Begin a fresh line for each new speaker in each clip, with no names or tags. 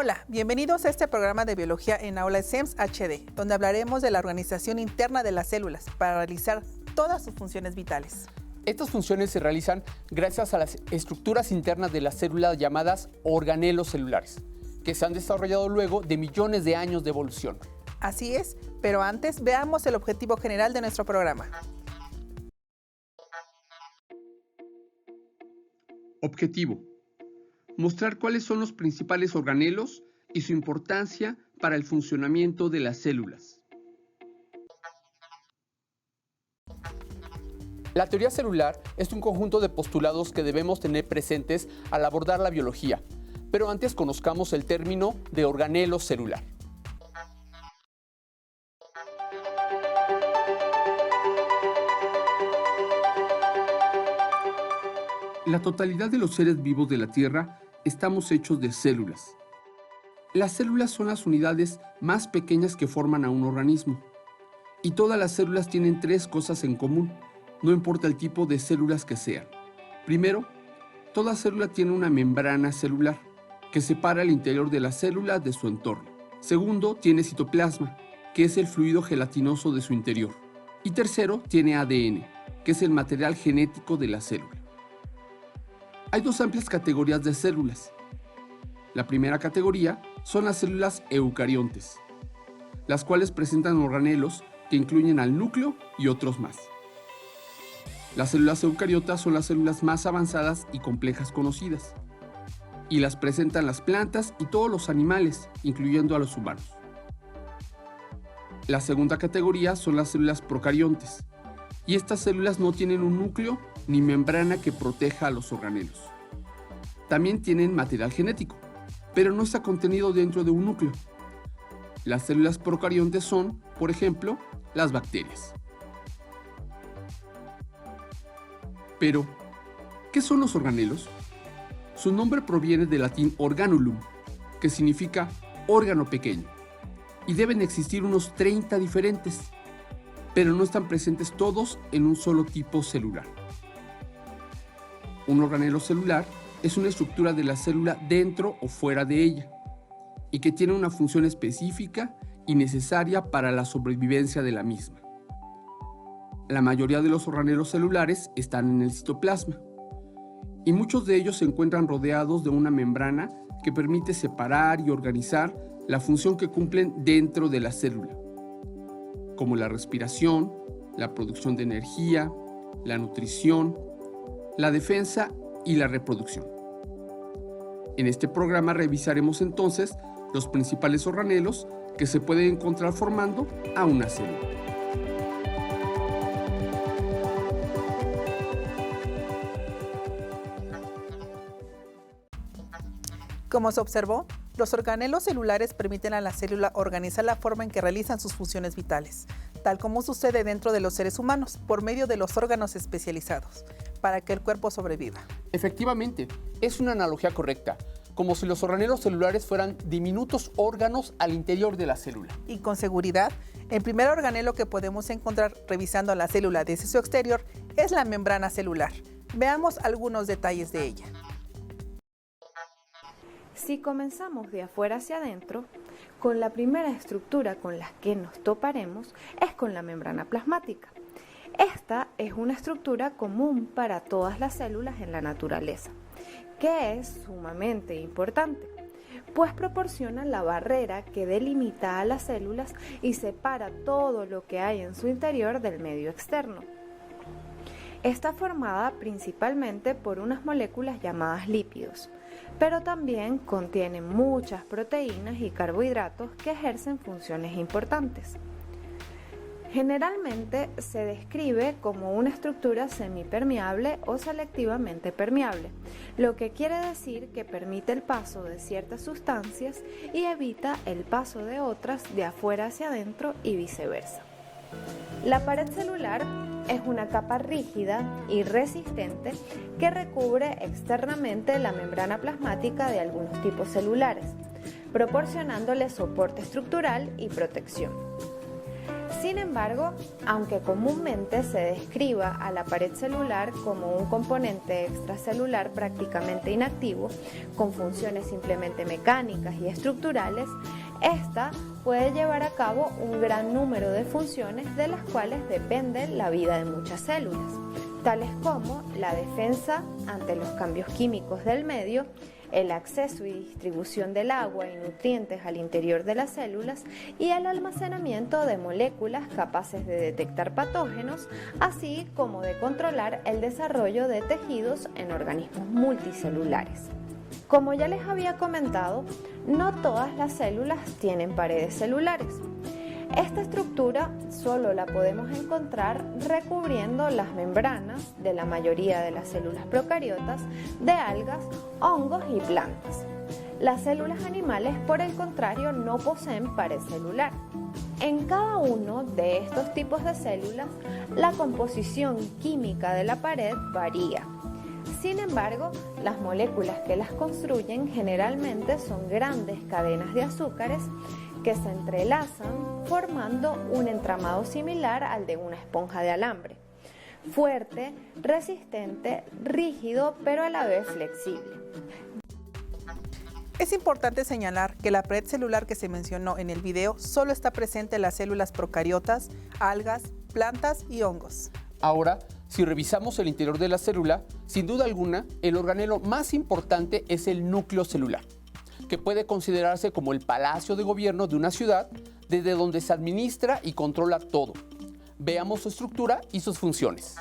Hola, bienvenidos a este programa de biología en Aula SEMS HD, donde hablaremos de la organización interna de las células para realizar todas sus funciones vitales.
Estas funciones se realizan gracias a las estructuras internas de las células llamadas organelos celulares, que se han desarrollado luego de millones de años de evolución.
Así es, pero antes veamos el objetivo general de nuestro programa.
Objetivo: mostrar cuáles son los principales organelos y su importancia para el funcionamiento de las células.
La teoría celular es un conjunto de postulados que debemos tener presentes al abordar la biología, pero antes conozcamos el término de organelo celular.
La totalidad de los seres vivos de la Tierra estamos hechos de células. Las células son las unidades más pequeñas que forman a un organismo. Y todas las células tienen tres cosas en común, no importa el tipo de células que sean. Primero, toda célula tiene una membrana celular que separa el interior de la célula de su entorno. Segundo, tiene citoplasma, que es el fluido gelatinoso de su interior. Y tercero, tiene ADN, que es el material genético de la célula. Hay dos amplias categorías de células. La primera categoría son las células eucariontes, las cuales presentan organelos que incluyen al núcleo y otros más. Las células eucariotas son las células más avanzadas y complejas conocidas, y las presentan las plantas y todos los animales, incluyendo a los humanos. La segunda categoría son las células procariontes, y estas células no tienen un núcleo ni membrana que proteja a los organelos. También tienen material genético, pero no está contenido dentro de un núcleo. Las células procariontes son, por ejemplo, las bacterias. Pero, ¿qué son los organelos? Su nombre proviene del latín organulum, que significa órgano pequeño, y deben existir unos 30 diferentes, pero no están presentes todos en un solo tipo celular. Un organelo celular es una estructura de la célula dentro o fuera de ella, y que tiene una función específica y necesaria para la sobrevivencia de la misma. La mayoría de los organelos celulares están en el citoplasma, y muchos de ellos se encuentran rodeados de una membrana que permite separar y organizar la función que cumplen dentro de la célula, como la respiración, la producción de energía, la nutrición, la defensa y la reproducción. En este programa revisaremos entonces los principales organelos que se pueden encontrar formando a una célula.
Como se observó, los organelos celulares permiten a la célula organizar la forma en que realizan sus funciones vitales, tal como sucede dentro de los seres humanos, por medio de los órganos especializados, para que el cuerpo sobreviva.
Efectivamente, es una analogía correcta, como si los organelos celulares fueran diminutos órganos al interior de la célula.
Y con seguridad, el primer organelo que podemos encontrar revisando a la célula desde su exterior es la membrana celular. Veamos algunos detalles de ella.
Si comenzamos de afuera hacia adentro, con la primera estructura con la que nos toparemos es con la membrana plasmática. Esta es una estructura común para todas las células en la naturaleza, que es sumamente importante, pues proporciona la barrera que delimita a las células y separa todo lo que hay en su interior del medio externo. Está formada principalmente por unas moléculas llamadas lípidos, pero también contiene muchas proteínas y carbohidratos que ejercen funciones importantes. Generalmente se describe como una estructura semipermeable o selectivamente permeable, lo que quiere decir que permite el paso de ciertas sustancias y evita el paso de otras de afuera hacia adentro y viceversa. La pared celular es una capa rígida y resistente que recubre externamente la membrana plasmática de algunos tipos celulares, proporcionándole soporte estructural y protección. Sin embargo, aunque comúnmente se describa a la pared celular como un componente extracelular prácticamente inactivo, con funciones simplemente mecánicas y estructurales, esta puede llevar a cabo un gran número de funciones de las cuales depende la vida de muchas células, tales como la defensa ante los cambios químicos del medio, el acceso y distribución del agua y nutrientes al interior de las células y el almacenamiento de moléculas capaces de detectar patógenos, así como de controlar el desarrollo de tejidos en organismos multicelulares. Como ya les había comentado, no todas las células tienen paredes celulares. Esta estructura solo la podemos encontrar recubriendo las membranas de la mayoría de las células procariotas de algas, hongos y plantas. Las células animales, por el contrario, no poseen pared celular. En cada uno de estos tipos de células, la composición química de la pared varía. Sin embargo, las moléculas que las construyen generalmente son grandes cadenas de azúcares que se entrelazan formando un entramado similar al de una esponja de alambre, fuerte, resistente, rígido, pero a la vez flexible.
Es importante señalar que la pared celular que se mencionó en el video solo está presente en las células procariotas, algas, plantas y hongos.
Ahora, si revisamos el interior de la célula, sin duda alguna, el organelo más importante es el núcleo celular, que puede considerarse como el palacio de gobierno de una ciudad desde donde se administra y controla todo. Veamos su estructura y sus funciones.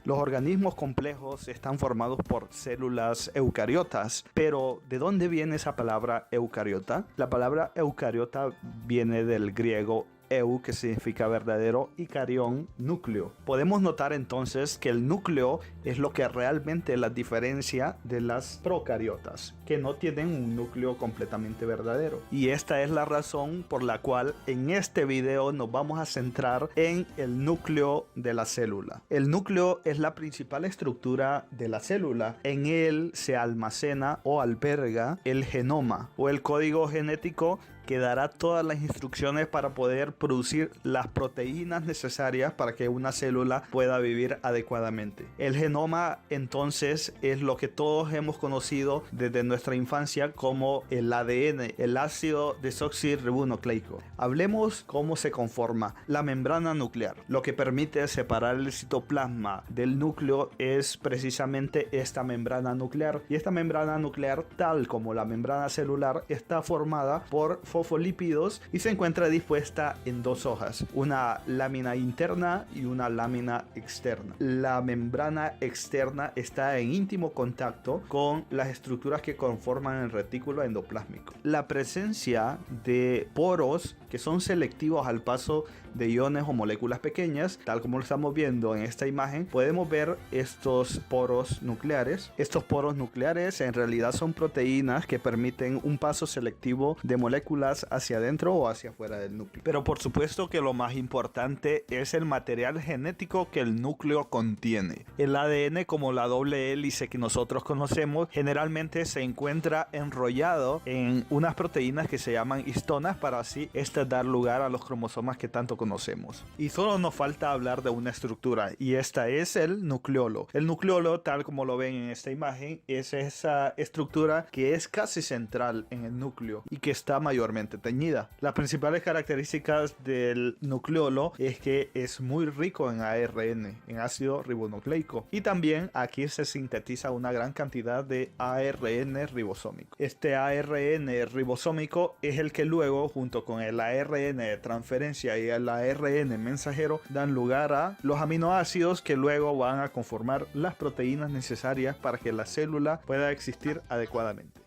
Los organismos complejos están formados por células eucariotas, pero ¿de dónde viene esa palabra eucariota? La palabra eucariota viene del griego eu, que significa verdadero, y carión, núcleo. Podemos notar entonces que el núcleo es lo que realmente la diferencia de las procariotas, que no tienen un núcleo completamente verdadero. Y esta es la razón por la cual en este video nos vamos a centrar en el núcleo de la célula. El núcleo es la principal estructura de la célula. En él se almacena o alberga el genoma o el código genético que dará todas las instrucciones para poder producir las proteínas necesarias para que una célula pueda vivir adecuadamente. El genoma entonces es lo que todos hemos conocido desde nuestra infancia como el ADN, el ácido desoxirribonucleico. Hablemos cómo se conforma la membrana nuclear. Lo que permite separar el citoplasma del núcleo es precisamente esta membrana nuclear, y esta membrana nuclear, tal como la membrana celular, está formada por fosfolípidos y se encuentra dispuesta en dos hojas, una lámina interna y una lámina externa. La membrana externa está en íntimo contacto con las estructuras que conforman el retículo endoplásmico. La presencia de poros que son selectivos al paso de iones o moléculas pequeñas, tal como lo estamos viendo en esta imagen, podemos ver estos poros nucleares. Estos poros nucleares en realidad son proteínas que permiten un paso selectivo de moléculas hacia adentro o hacia afuera del núcleo. Pero por supuesto que lo más importante es el material genético que el núcleo contiene. El ADN, como la doble hélice que nosotros conocemos, generalmente se encuentra enrollado en unas proteínas que se llaman histonas, para así dar lugar a los cromosomas que tanto conocemos. Y solo nos falta hablar de una estructura, y esta es el nucleolo. El nucleolo, tal como lo ven en esta imagen, es esa estructura que es casi central en el núcleo y que está mayormente teñida. Las principales características del nucleolo es que es muy rico en ARN, en ácido ribonucleico, y también aquí se sintetiza una gran cantidad de ARN ribosómico. Este ARN ribosómico es el que luego, junto con el ARN de transferencia y el ARN mensajero, dan lugar a los aminoácidos que luego van a conformar las proteínas necesarias para que la célula pueda existir adecuadamente.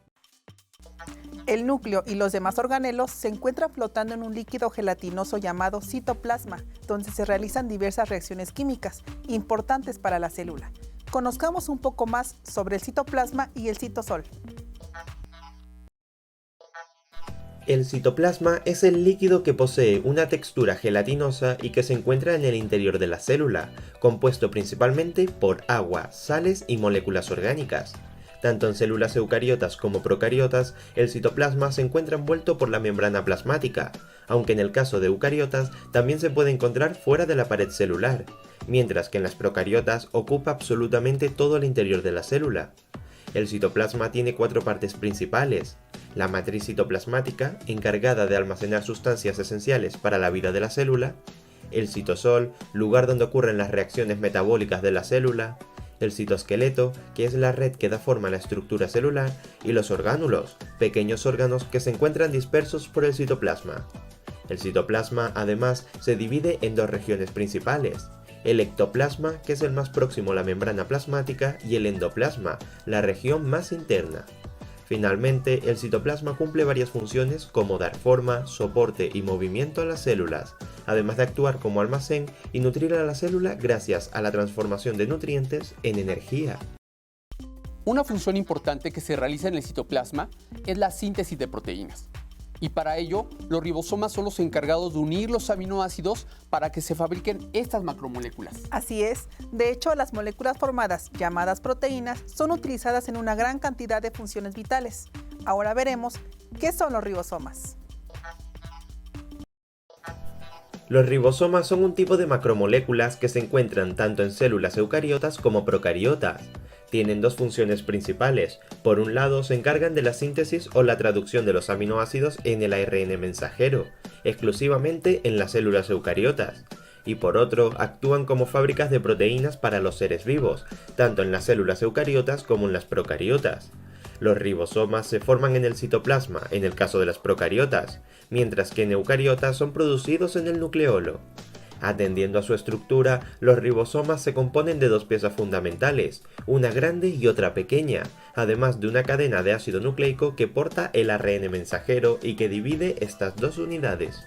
El núcleo y los demás organelos se encuentran flotando en un líquido gelatinoso llamado citoplasma, donde se realizan diversas reacciones químicas importantes para la célula. Conozcamos un poco más sobre el citoplasma y el citosol.
El citoplasma es el líquido que posee una textura gelatinosa y que se encuentra en el interior de la célula, compuesto principalmente por agua, sales y moléculas orgánicas. Tanto en células eucariotas como procariotas, el citoplasma se encuentra envuelto por la membrana plasmática, aunque en el caso de eucariotas también se puede encontrar fuera de la pared celular, mientras que en las procariotas ocupa absolutamente todo el interior de la célula. El citoplasma tiene 4 partes principales: la matriz citoplasmática, encargada de almacenar sustancias esenciales para la vida de la célula; el citosol, lugar donde ocurren las reacciones metabólicas de la célula; el citoesqueleto, que es la red que da forma a la estructura celular; y los orgánulos, pequeños órganos que se encuentran dispersos por el citoplasma. El citoplasma, además, se divide en 2 regiones principales: el ectoplasma, que es el más próximo a la membrana plasmática, y el endoplasma, la región más interna. Finalmente, el citoplasma cumple varias funciones como dar forma, soporte y movimiento a las células, además de actuar como almacén y nutrir a la célula gracias a la transformación de nutrientes en energía.
Una función importante que se realiza en el citoplasma es la síntesis de proteínas. Y para ello, los ribosomas son los encargados de unir los aminoácidos para que se fabriquen estas macromoléculas.
Así es. De hecho, las moléculas formadas, llamadas proteínas, son utilizadas en una gran cantidad de funciones vitales. Ahora veremos qué son los ribosomas.
Los ribosomas son un tipo de macromoléculas que se encuentran tanto en células eucariotas como procariotas. Tienen 2 funciones principales. Por un lado, se encargan de la síntesis o la traducción de los aminoácidos en el ARN mensajero, exclusivamente en las células eucariotas. Y por otro, actúan como fábricas de proteínas para los seres vivos, tanto en las células eucariotas como en las procariotas. Los ribosomas se forman en el citoplasma, en el caso de las procariotas, mientras que en eucariotas son producidos en el nucleolo. Atendiendo a su estructura, los ribosomas se componen de 2 piezas fundamentales, una grande y otra pequeña, además de una cadena de ácido nucleico que porta el ARN mensajero y que divide estas 2 unidades.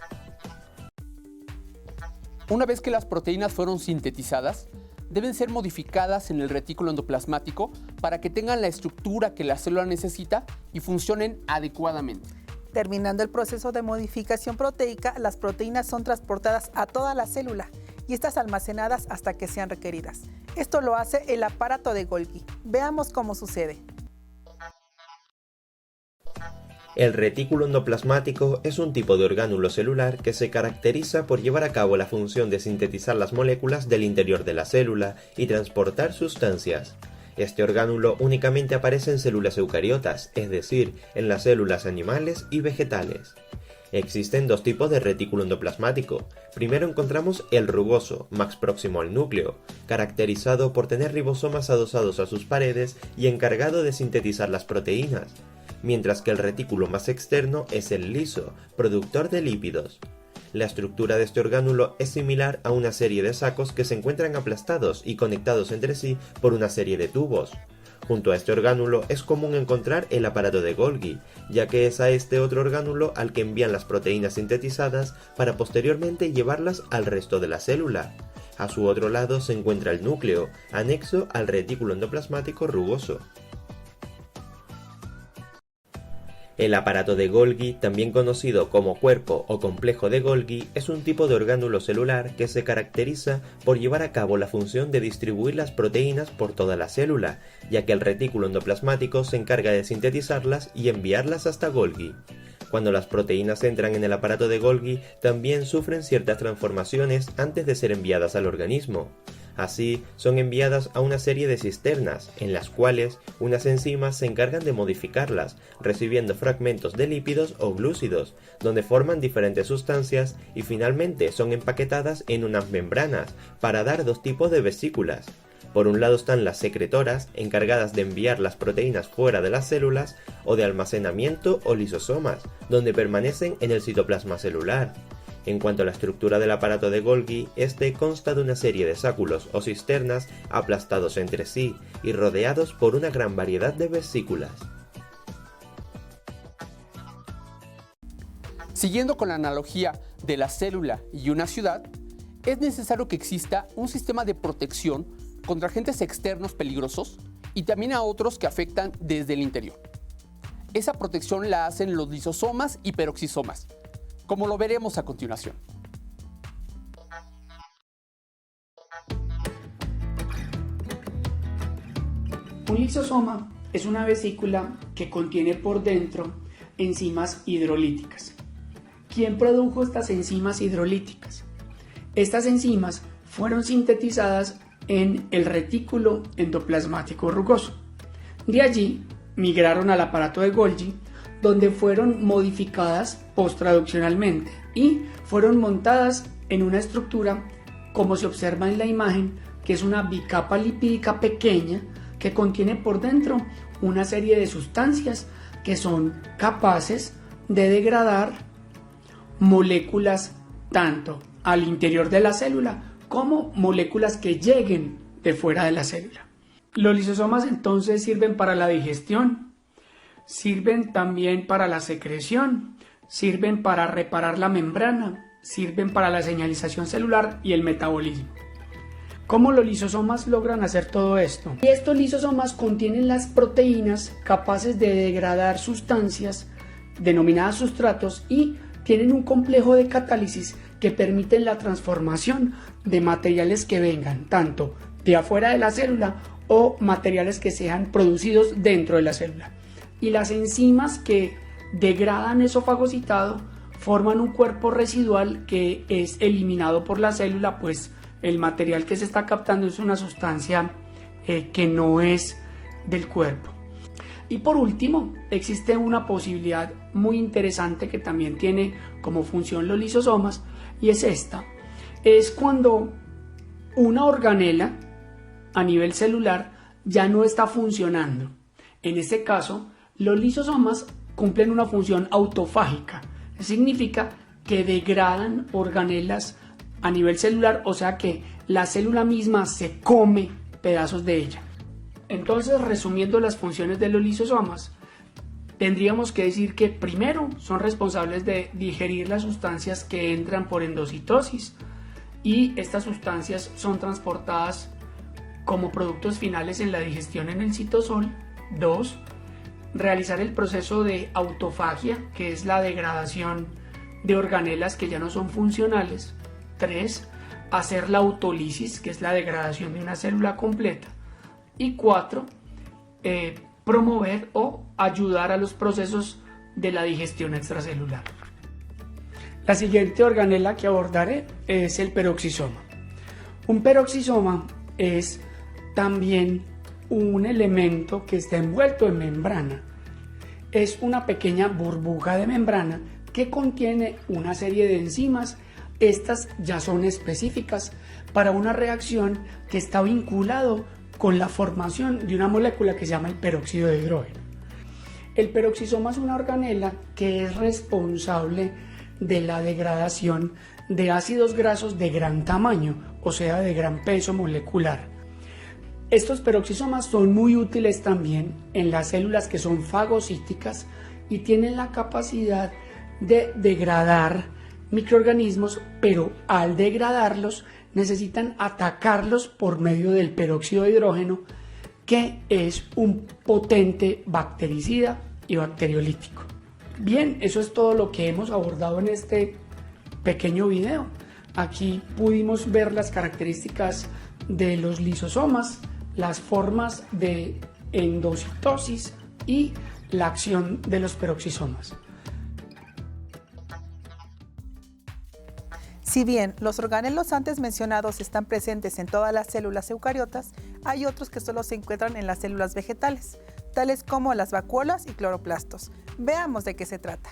Una vez que las proteínas fueron sintetizadas, deben ser modificadas en el retículo endoplasmático para que tengan la estructura que la célula necesita y funcionen adecuadamente.
Terminando el proceso de modificación proteica, las proteínas son transportadas a toda la célula y estas almacenadas hasta que sean requeridas. Esto lo hace el aparato de Golgi. Veamos cómo sucede.
El retículo endoplasmático es un tipo de orgánulo celular que se caracteriza por llevar a cabo la función de sintetizar las moléculas del interior de la célula y transportar sustancias. Este orgánulo únicamente aparece en células eucariotas, es decir, en las células animales y vegetales. Existen 2 tipos de retículo endoplasmático. Primero encontramos el rugoso, más próximo al núcleo, caracterizado por tener ribosomas adosados a sus paredes y encargado de sintetizar las proteínas, mientras que el retículo más externo es el liso, productor de lípidos. La estructura de este orgánulo es similar a una serie de sacos que se encuentran aplastados y conectados entre sí por una serie de tubos. Junto a este orgánulo es común encontrar el aparato de Golgi, ya que es a este otro orgánulo al que envían las proteínas sintetizadas para posteriormente llevarlas al resto de la célula. A su otro lado se encuentra el núcleo, anexo al retículo endoplasmático rugoso. El aparato de Golgi, también conocido como cuerpo o complejo de Golgi, es un tipo de orgánulo celular que se caracteriza por llevar a cabo la función de distribuir las proteínas por toda la célula, ya que el retículo endoplasmático se encarga de sintetizarlas y enviarlas hasta Golgi. Cuando las proteínas entran en el aparato de Golgi, también sufren ciertas transformaciones antes de ser enviadas al organismo. Así, son enviadas a una serie de cisternas, en las cuales unas enzimas se encargan de modificarlas, recibiendo fragmentos de lípidos o glúcidos, donde forman diferentes sustancias y finalmente son empaquetadas en unas membranas para dar 2 tipos de vesículas. Por un lado están las secretoras, encargadas de enviar las proteínas fuera de las células, o de almacenamiento o lisosomas, donde permanecen en el citoplasma celular. En cuanto a la estructura del aparato de Golgi, este consta de una serie de sáculos o cisternas aplastados entre sí y rodeados por una gran variedad de vesículas.
Siguiendo con la analogía de la célula y una ciudad, es necesario que exista un sistema de protección contra agentes externos peligrosos y también a otros que afectan desde el interior. Esa protección la hacen los lisosomas y peroxisomas, como lo veremos a continuación.
Un lisosoma es una vesícula que contiene por dentro enzimas hidrolíticas. ¿Quién produjo estas enzimas hidrolíticas? Estas enzimas fueron sintetizadas en el retículo endoplasmático rugoso. De allí migraron al aparato de Golgi, donde fueron modificadas posttraduccionalmente y fueron montadas en una estructura, como se observa en la imagen, que es una bicapa lipídica pequeña que contiene por dentro una serie de sustancias que son capaces de degradar moléculas tanto al interior de la célula como moléculas que lleguen de fuera de la célula. Los lisosomas entonces sirven para la digestión, sirven también para la secreción, sirven para reparar la membrana, sirven para la señalización celular y el metabolismo. ¿Cómo los lisosomas logran hacer todo esto? Estos lisosomas contienen las proteínas capaces de degradar sustancias denominadas sustratos y tienen un complejo de catálisis que permiten la transformación de materiales que vengan tanto de afuera de la célula o materiales que sean producidos dentro de la célula. Y las enzimas que degradan eso fagocitado forman un cuerpo residual que es eliminado por la célula, pues el material que se está captando es una sustancia que no es del cuerpo. Y por último, existe una posibilidad muy interesante que también tiene como función los lisosomas, y es esta. Es cuando una organela a nivel celular ya no está funcionando. En este caso, los lisosomas cumplen una función autofágica. Significa que degradan organelas a nivel celular, o sea que la célula misma se come pedazos de ella. Entonces, resumiendo las funciones de los lisosomas, tendríamos que decir que primero son responsables de digerir las sustancias que entran por endocitosis, y estas sustancias son transportadas como productos finales en la digestión en el citosol. 2. Realizar el proceso de autofagia, que es la degradación de organelas que ya no son funcionales. 3. Hacer la autólisis, que es la degradación de una célula completa. Y 4. Promover o ayudar a los procesos de la digestión extracelular. La siguiente organela que abordaré es el peroxisoma. Un peroxisoma es también un elemento que está envuelto en membrana. Es una pequeña burbuja de membrana que contiene una serie de enzimas. Estas ya son específicas para una reacción que está vinculado con la formación de una molécula que se llama el peróxido de hidrógeno. El peroxisoma es una organela que es responsable de la degradación de ácidos grasos de gran tamaño, o sea, de gran peso molecular. Estos peroxisomas son muy útiles también en las células que son fagocíticas y tienen la capacidad de degradar microorganismos, pero al degradarlos necesitan atacarlos por medio del peróxido de hidrógeno, que es un potente bactericida y bacteriolítico. Bien, eso es todo lo que hemos abordado en este pequeño video. Aquí pudimos ver las características de los lisosomas, las formas de endocitosis y la acción de los peroxisomas.
Si bien los organelos antes mencionados están presentes en todas las células eucariotas, hay otros que solo se encuentran en las células vegetales, tales como las vacuolas y cloroplastos. Veamos de qué se trata.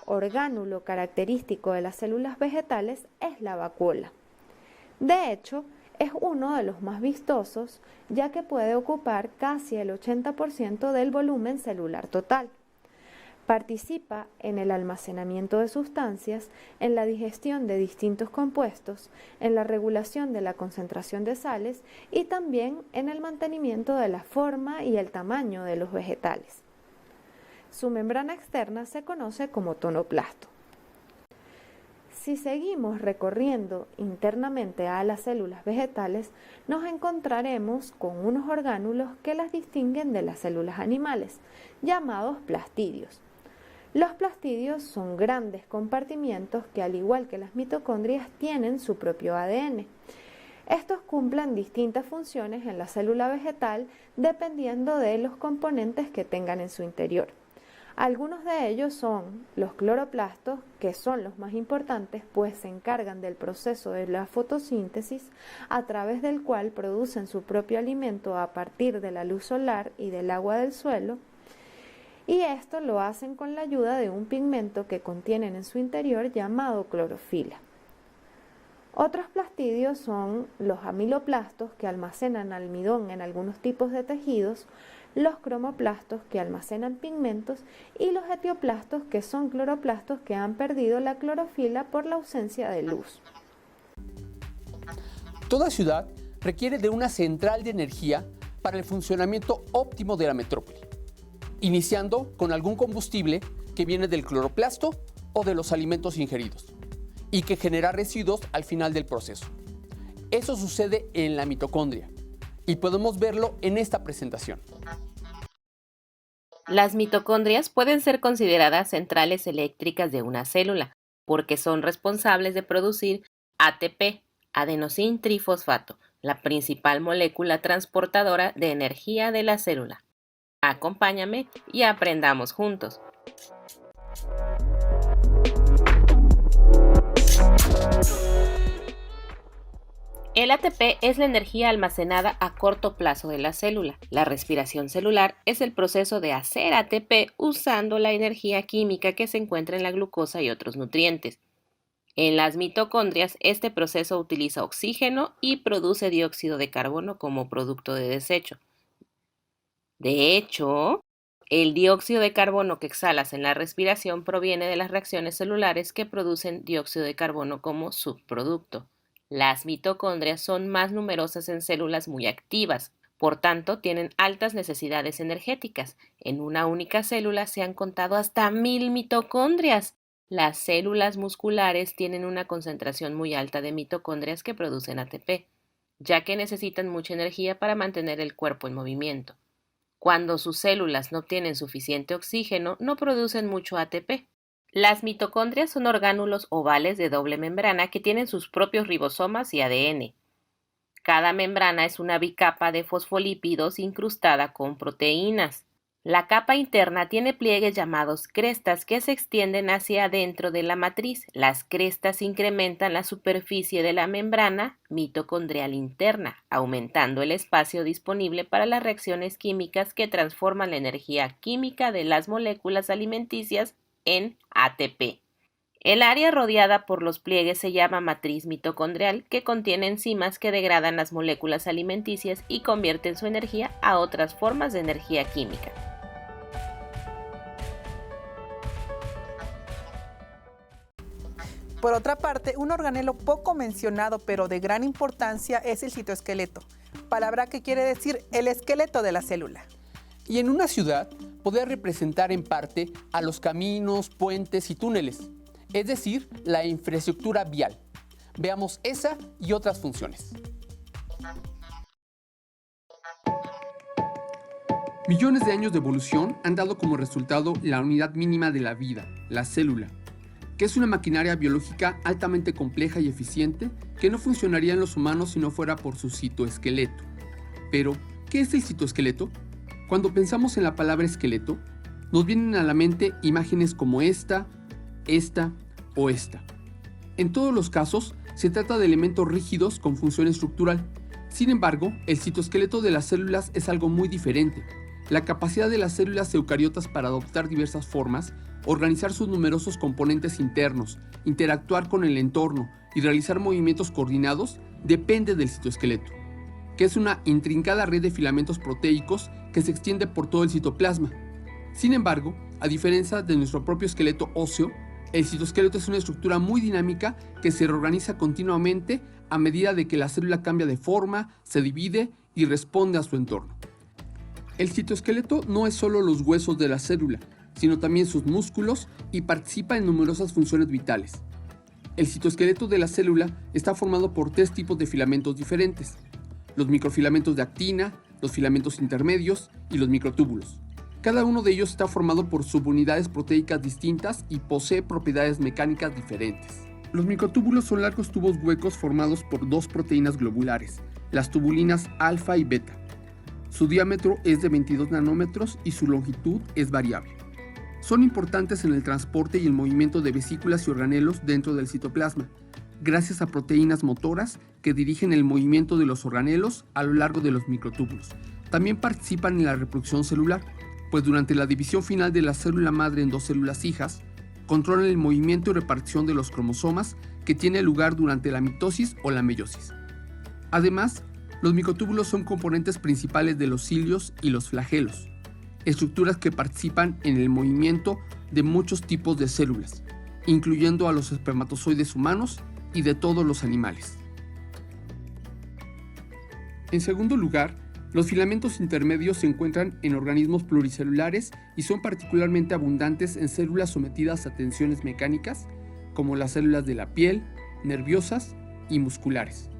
Orgánulo característico de las células vegetales es la vacuola. De hecho, es uno de los más vistosos, ya que puede ocupar casi el 80% del volumen celular total. Participa en el almacenamiento de sustancias, en la digestión de distintos compuestos, en la regulación de la concentración de sales y también en el mantenimiento de la forma y el tamaño de los vegetales. Su membrana externa se conoce como tonoplasto. Si seguimos recorriendo internamente a las células vegetales, nos encontraremos con unos orgánulos que las distinguen de las células animales, llamados plastidios. Los plastidios son grandes compartimientos que, al igual que las mitocondrias, tienen su propio ADN. Estos cumplen distintas funciones en la célula vegetal dependiendo de los componentes que tengan en su interior. Algunos de ellos son los cloroplastos, que son los más importantes, pues se encargan del proceso de la fotosíntesis, a través del cual producen su propio alimento a partir de la luz solar y del agua del suelo, y esto lo hacen con la ayuda de un pigmento que contienen en su interior llamado clorofila. Otros plastidios son los amiloplastos, que almacenan almidón en algunos tipos de tejidos, los cromoplastos, que almacenan pigmentos, y los etioplastos, que son cloroplastos que han perdido la clorofila por la ausencia de luz.
Toda ciudad requiere de una central de energía para el funcionamiento óptimo de la metrópoli, iniciando con algún combustible que viene del cloroplasto o de los alimentos ingeridos, y que genera residuos al final del proceso. Eso sucede en la mitocondria, y podemos verlo en esta presentación.
Las mitocondrias pueden ser consideradas centrales eléctricas de una célula, porque son responsables de producir ATP, adenosín trifosfato, la principal molécula transportadora de energía de la célula. Acompáñame y aprendamos juntos. El ATP es la energía almacenada a corto plazo de la célula. La respiración celular es el proceso de hacer ATP usando la energía química que se encuentra en la glucosa y otros nutrientes. En las mitocondrias, este proceso utiliza oxígeno y produce dióxido de carbono como producto de desecho. De hecho, el dióxido de carbono que exhalas en la respiración proviene de las reacciones celulares que producen dióxido de carbono como subproducto. Las mitocondrias son más numerosas en células muy activas, por tanto tienen altas necesidades energéticas. En una única célula se han contado hasta 1000 mitocondrias. Las células musculares tienen una concentración muy alta de mitocondrias que producen ATP, ya que necesitan mucha energía para mantener el cuerpo en movimiento. Cuando sus células no obtienen suficiente oxígeno, no producen mucho ATP. Las mitocondrias son orgánulos ovales de doble membrana que tienen sus propios ribosomas y ADN. Cada membrana es una bicapa de fosfolípidos incrustada con proteínas. La capa interna tiene pliegues llamados crestas que se extienden hacia adentro de la matriz. Las crestas incrementan la superficie de la membrana mitocondrial interna, aumentando el espacio disponible para las reacciones químicas que transforman la energía química de las moléculas alimenticias en ATP. El área rodeada por los pliegues se llama matriz mitocondrial, que contiene enzimas que degradan las moléculas alimenticias y convierten su energía a otras formas de energía química.
Por otra parte, un organelo poco mencionado pero de gran importancia es el citoesqueleto, palabra que quiere decir el esqueleto de la célula.
Y en una ciudad puede representar en parte a los caminos, puentes y túneles, es decir, la infraestructura vial. Veamos esa y otras funciones.
Millones de años de evolución han dado como resultado la unidad mínima de la vida, la célula, que es una maquinaria biológica altamente compleja y eficiente que no funcionaría en los humanos si no fuera por su citoesqueleto. Pero, ¿qué es el citoesqueleto? Cuando pensamos en la palabra esqueleto, nos vienen a la mente imágenes como esta o esta. En todos los casos, se trata de elementos rígidos con función estructural. Sin embargo, el citoesqueleto de las células es algo muy diferente. La capacidad de las células eucariotas para adoptar diversas formas, organizar sus numerosos componentes internos, interactuar con el entorno y realizar movimientos coordinados depende del citoesqueleto, que es una intrincada red de filamentos proteicos que se extiende por todo el citoplasma. Sin embargo, a diferencia de nuestro propio esqueleto óseo, el citoesqueleto es una estructura muy dinámica que se reorganiza continuamente a medida de que la célula cambia de forma, se divide y responde a su entorno. El citoesqueleto no es solo los huesos de la célula, sino también sus músculos y participa en numerosas funciones vitales. El citoesqueleto de la célula está formado por 3 tipos de filamentos diferentes: los microfilamentos de actina, los filamentos intermedios y los microtúbulos. Cada uno de ellos está formado por subunidades proteicas distintas y posee propiedades mecánicas diferentes. Los microtúbulos son largos tubos huecos formados por dos proteínas globulares, las tubulinas alfa y beta. Su diámetro es de 22 nanómetros y su longitud es variable. Son importantes en el transporte y el movimiento de vesículas y organelos dentro del citoplasma, gracias a proteínas motoras que dirigen el movimiento de los organelos a lo largo de los microtúbulos. También participan en la reproducción celular, pues durante la división final de la célula madre en dos células hijas, controlan el movimiento y repartición de los cromosomas que tiene lugar durante la mitosis o la meiosis. Además, los microtúbulos son componentes principales de los cilios y los flagelos, estructuras que participan en el movimiento de muchos tipos de células, incluyendo a los espermatozoides humanos y de todos los animales. En segundo lugar, los filamentos intermedios se encuentran en organismos pluricelulares y son particularmente abundantes en células sometidas a tensiones mecánicas, como las células de la piel, nerviosas y musculares.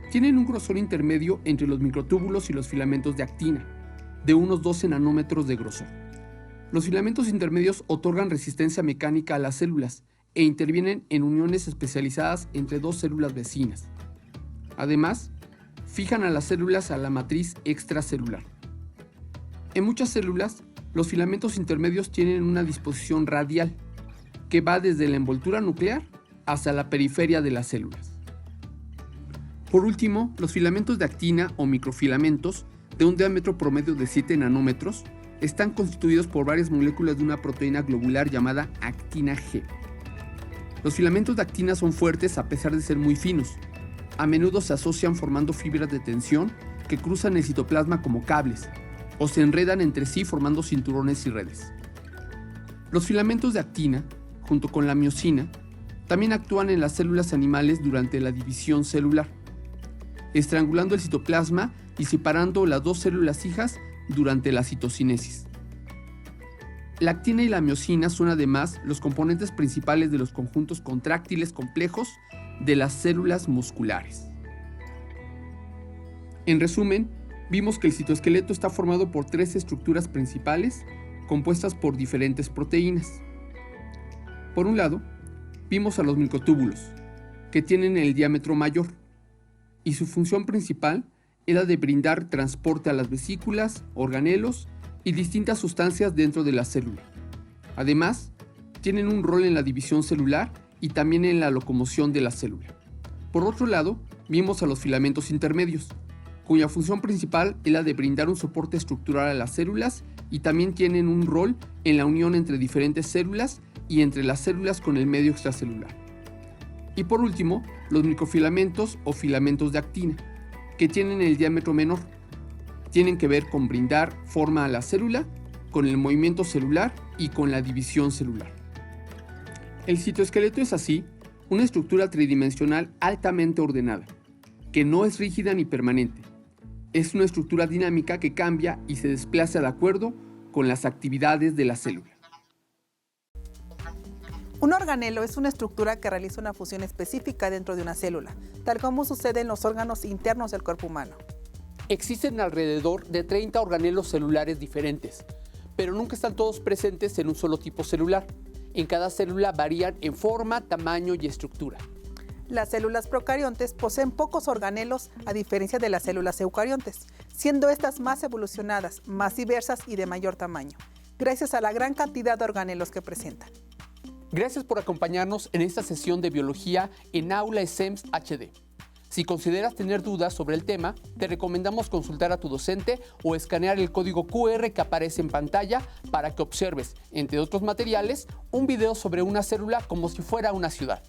Tienen un grosor intermedio entre los microtúbulos y los filamentos de actina, de unos 12 nanómetros de grosor. Los filamentos intermedios otorgan resistencia mecánica a las células e intervienen en uniones especializadas entre dos células vecinas. Además, fijan a las células a la matriz extracelular. En muchas células, los filamentos intermedios tienen una disposición radial, que va desde la envoltura nuclear hasta la periferia de las células. Por último, los filamentos de actina o microfilamentos, de un diámetro promedio de 7 nanómetros, están constituidos por varias moléculas de una proteína globular llamada actina G. Los filamentos de actina son fuertes a pesar de ser muy finos. A menudo se asocian formando fibras de tensión que cruzan el citoplasma como cables, o se enredan entre sí formando cinturones y redes. Los filamentos de actina, junto con la miosina, también actúan en las células animales durante la división celular, estrangulando el citoplasma y separando las dos células hijas durante la citocinesis. La actina y la miosina son además los componentes principales de los conjuntos contráctiles complejos de las células musculares. En resumen, vimos que el citoesqueleto está formado por tres estructuras principales compuestas por diferentes proteínas. Por un lado, vimos a los microtúbulos, que tienen el diámetro mayor, y su función principal era de brindar transporte a las vesículas, organelos y distintas sustancias dentro de la célula. Además, tienen un rol en la división celular y también en la locomoción de la célula. Por otro lado, vimos a los filamentos intermedios, cuya función principal es la de brindar un soporte estructural a las células y también tienen un rol en la unión entre diferentes células y entre las células con el medio extracelular. Y por último, los microfilamentos o filamentos de actina, que tienen el diámetro menor. Tienen que ver con brindar forma a la célula, con el movimiento celular y con la división celular. El citoesqueleto es así una estructura tridimensional altamente ordenada, que no es rígida ni permanente. Es una estructura dinámica que cambia y se desplaza de acuerdo con las actividades de la célula.
Un organelo es una estructura que realiza una función específica dentro de una célula, tal como sucede en los órganos internos del cuerpo humano.
Existen alrededor de 30 organelos celulares diferentes, pero nunca están todos presentes en un solo tipo celular. En cada célula varían en forma, tamaño y estructura.
Las células procariontes poseen pocos organelos a diferencia de las células eucariontes, siendo estas más evolucionadas, más diversas y de mayor tamaño, gracias a la gran cantidad de organelos que presentan.
Gracias por acompañarnos en esta sesión de biología en Aula SEMS HD. Si consideras tener dudas sobre el tema, te recomendamos consultar a tu docente o escanear el código QR que aparece en pantalla para que observes, entre otros materiales, un video sobre una célula como si fuera una ciudad.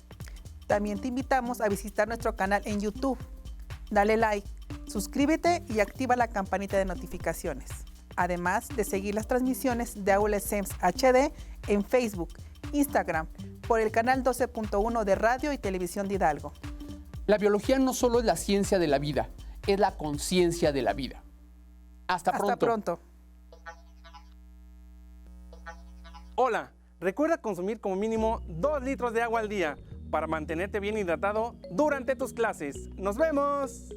También te invitamos a visitar nuestro canal en YouTube. Dale like, suscríbete y activa la campanita de notificaciones. Además de seguir las transmisiones de Aula SEMS HD en Facebook, Instagram, por el canal 12.1 de Radio y Televisión de Hidalgo.
La biología no solo es la ciencia de la vida, es la conciencia de la vida. Hasta pronto.
Hola, recuerda consumir como mínimo 2 litros de agua al día para mantenerte bien hidratado durante tus clases. ¡Nos vemos!